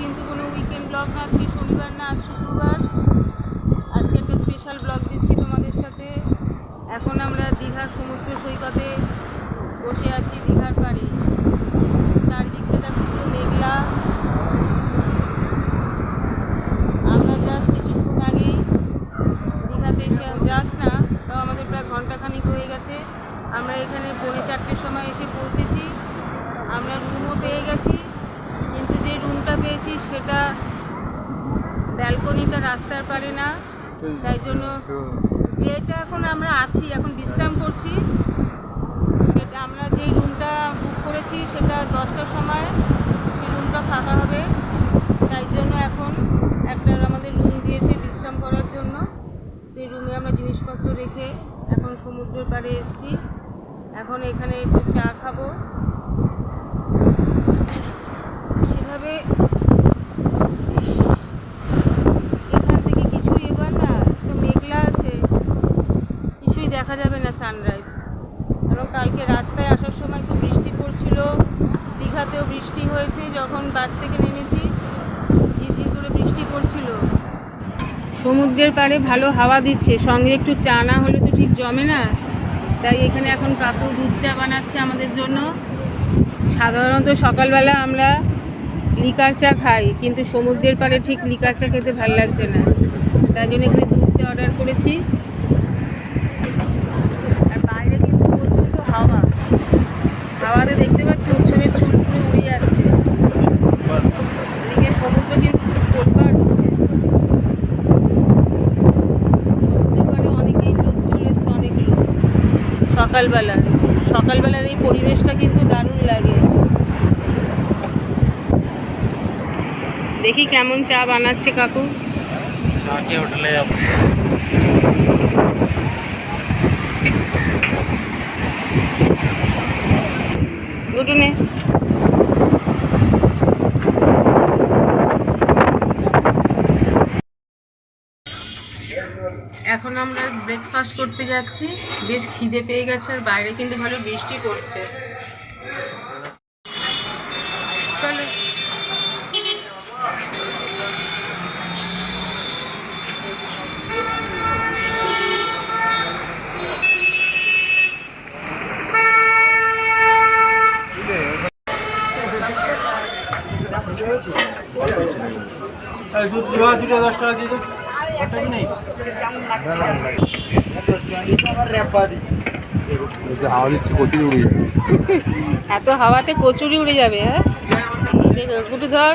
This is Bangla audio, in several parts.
কিন্তু কোনো উইকেন্ড ব্লগ না, আজকে শনিবার না, আজ শুক্রবার। আজকে একটা স্পেশাল ব্লগ দিচ্ছি তোমাদের সাথে। এখন আমরা দীঘার সমুদ্র সৈকতে বসে আছি, দীঘার পাড়ে। চারিদিকটা দেখো পুরো মেঘলা। আমরা জাস্ট কিছুক্ষণ আগেই দীঘাতে এসে, জাস্ট না, তাও আমাদের প্রায় ঘন্টাখানিক হয়ে গেছে। আমরা এখানে 4:45-র সময় এসে পৌঁছেছি। আমরা রুমও পেয়ে গেছি, কিন্তু যে রুমটা পেয়েছি সেটা ব্যালকনিটা রাস্তার পারে না। তাই জন্য যেটা এখন আমরা আছি, এখন বিশ্রাম করছি, সেটা আমরা যে রুমটা বুক করেছি সেটা 10টার সময় সেই রুমটা ফাঁকা হবে। তাই জন্য এখন একটা আমাদের রুম দিয়েছে বিশ্রাম করার জন্য। এই রুমে আমরা জিনিসপত্র রেখে এখন সমুদ্রের পাড়ে এসেছি। এখন এখানে একটু চা খাবো। সেভাবে এখান থেকে কিছুই এবার না, তো মেঘলা আছে, কিছুই দেখা যাবে না সানরাইজ। কারণ কালকে রাস্তায় আসার সময় তো বৃষ্টি পড়ছিল, দীঘাতেও বৃষ্টি হয়েছে। যখন বাস থেকে নেমেছি ঝিরঝির করে বৃষ্টি পড়ছিল। সমুদ্রের পাড়ে ভালো হাওয়া দিচ্ছে, সঙ্গে একটু চা না হলে তো ঠিক জমে না। তাই এখানে এখন কাকু দুধ চা বানাচ্ছে আমাদের জন্য। সাধারণত সকালবেলা আমরা লিকার চা খাই, কিন্তু সমুদ্রের পাড়ে ঠিক লিকার চা খেতে ভালো লাগছে না, তাই জন্য এখানে দুধ চা অর্ডার করেছি। আর বাইরে কিন্তু প্রচণ্ড হাওয়া, হাওয়াতে দেখতে পাচ্ছি উৎসবের চুল পুরো উড়ে যাচ্ছে। এদিকে সমুদ্র কিন্তু খুব তোলপাড় হচ্ছে। সমুদ্রের পাড়ে অনেকেই লোক চলে এসছে, অনেক লোক। সকালবেলার এই পরিবেশটা কিন্তু দারুণ লাগে। দেখি কেমন চা বানাচ্ছে কাকু। হোটেলে যাব। দুটুনে এখন আমরা ব্রেকফাস্ট করতে যাচ্ছি। বেশ খিদে পেয়ে গেছে, আর বাইরে কিন্তু ভালো বৃষ্টি পড়ছে। চলো। দুটো 10 টাকা দিয়ে এত হাওয়াতে কচুরি উড়ে যাবে। হ্যাঁ, গুটু ধর।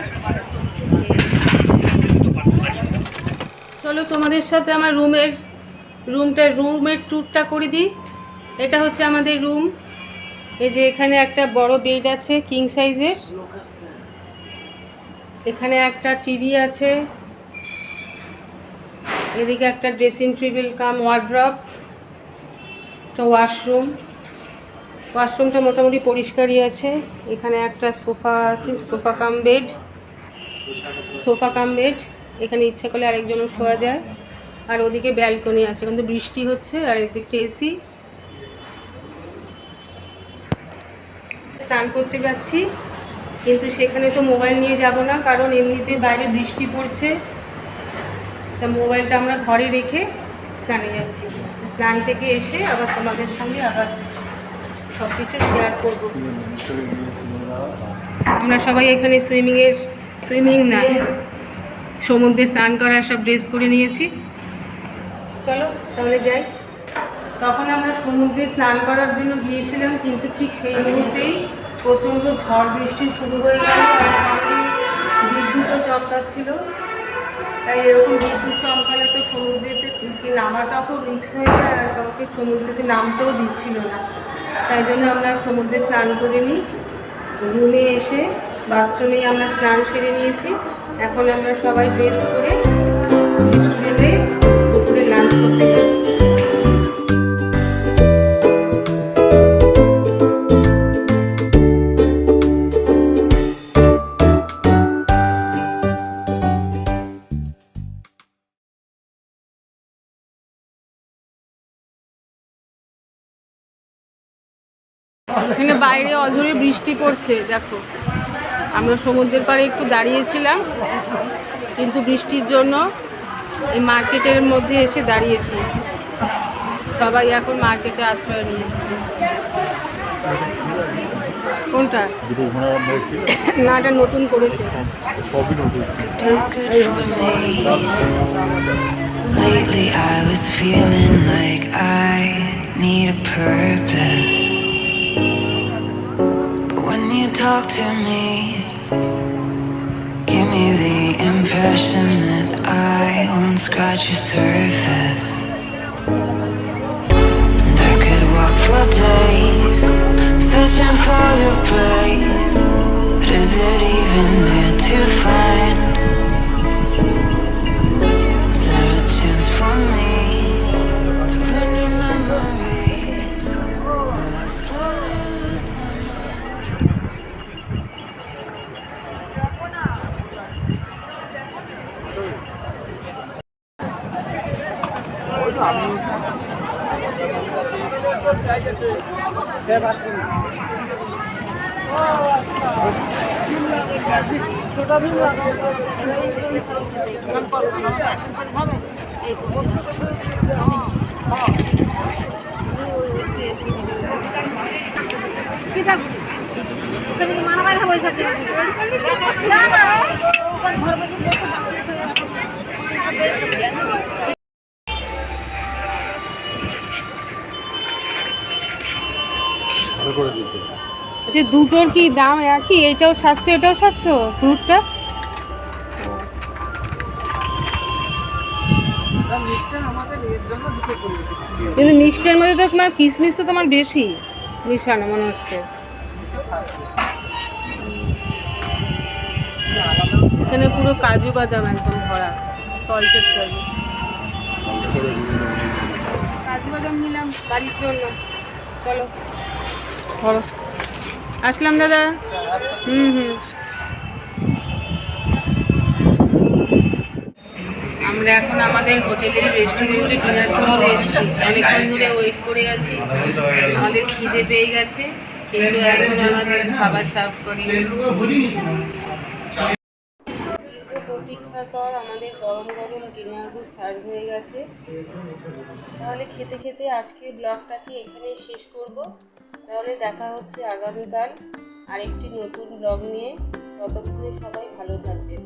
চলো তোমাদের সাথে আমার রুমের ট্যুরটা করে দিই। এটা হচ্ছে আমাদের রুম। এই যে এখানে একটা বড় বেড আছে, কিং সাইজের। এখানে একটা টিভি আছে, এদিকে একটা ড্রেসিং টেবিল কাম ওয়ার্ড্রপ, একটা ওয়াশরুমটা মোটামুটি পরিষ্কারই আছে। এখানে একটা সোফা আছে, সোফা কাম বেড। এখানে ইচ্ছা করলে আরেকজনও শোয়া যায়। আর ওদিকে ব্যালকনি আছে, কিন্তু বৃষ্টি হচ্ছে। আর এদিকটা এসি। স্নান করতে যাচ্ছি, কিন্তু সেখানে তো মোবাইল নিয়ে যাব না, কারণ এমনিতে বাইরে বৃষ্টি পড়ছে। তা মোবাইলটা আমরা ঘরে রেখে স্নানে যাচ্ছি। স্নান থেকে এসে আবার তোমাদের সঙ্গে আবার সব কিছু শেয়ার করবো। আমরা সবাই এখানে সমুদ্রে স্নান করার সব ড্রেস করে নিয়েছি। চলো তাহলে যাই। তখন আমরা সমুদ্রে স্নান করার জন্য গিয়েছিলাম, কিন্তু ঠিক সেই মুহূর্তেই প্রচণ্ড ঝড় বৃষ্টি শুরু হয়ে গেল। বিদ্যুৎও চমকাচ্ছিল। তাই এরকম বিদ্যুৎ চমকালে তো সমুদ্রেতে নামাটাও খুব রিস্ক হয়ে যায়, আর কাউকে সমুদ্রেতে নামতেও দিচ্ছিল না। তাই জন্য আমরা সমুদ্রে স্নান করিনি। রুমে এসে বাথরুমেই আমরা স্নান সেরে নিয়েছি। এখন আমরা সবাই ড্রেস করে রেস্টুরেন্টে দুপুরে লাঞ্চ করতে যাচ্ছি। এখানে বাইরে অঝরে বৃষ্টি পড়ছে, দেখো। আমরা সমুদ্রের পাড়ে একটু দাঁড়িয়েছিলাম, কিন্তু বৃষ্টির জন্য এই মার্কেটের মধ্যে এসে দাঁড়িয়েছি। সবাই এখন মার্কেটে আশ্রয় নিয়েছে। কোনটা? না, এটা নতুন করেছে। Lately I was feeling like I need a purpose, but when you talk to me, give me the impression that I won't scratch your surface. And I could walk for days searching for your praise, but is it even there to find? Is there a chance for me to learn your memories? Will I slowly lose my mind? আচ্ছা, দুটোর কি দাম একই? এটাও 700, এটাও 700 ফ্রুটটা? কিন্তু মিক্সডের মধ্যে তো তোমার কিশমিশ তো তোমার বেশি মিশানো মনে হচ্ছে। এখানে পুরো কাজু বাদাম একদম ভরা, সল্টেড কাজু বাদাম নিলাম বাড়ির জন্য। চলো ধরো, আসলাম দাদা। আমরা এখন আমাদের হোটেলের রেস্টুরেন্টে ডিনার করতে এসেছি। অনেকক্ষণ ধরে ওয়েট করে আছি, আমাদের খিদে পেয়ে গেছে, কিন্তু এখন আমাদের খাবার সার্ভ করি। প্রতীক্ষার পর আমাদের গরম গরম ডিনারগুলো সার্ভ হয়ে গেছে। তাহলে খেতে খেতে আজকে ব্লগটাকে এখানেই শেষ করব। তাহলে দেখা হচ্ছে আগামীকাল আরেকটি নতুন ব্লগ নিয়ে। ততক্ষণে সবাই ভালো থাকবেন।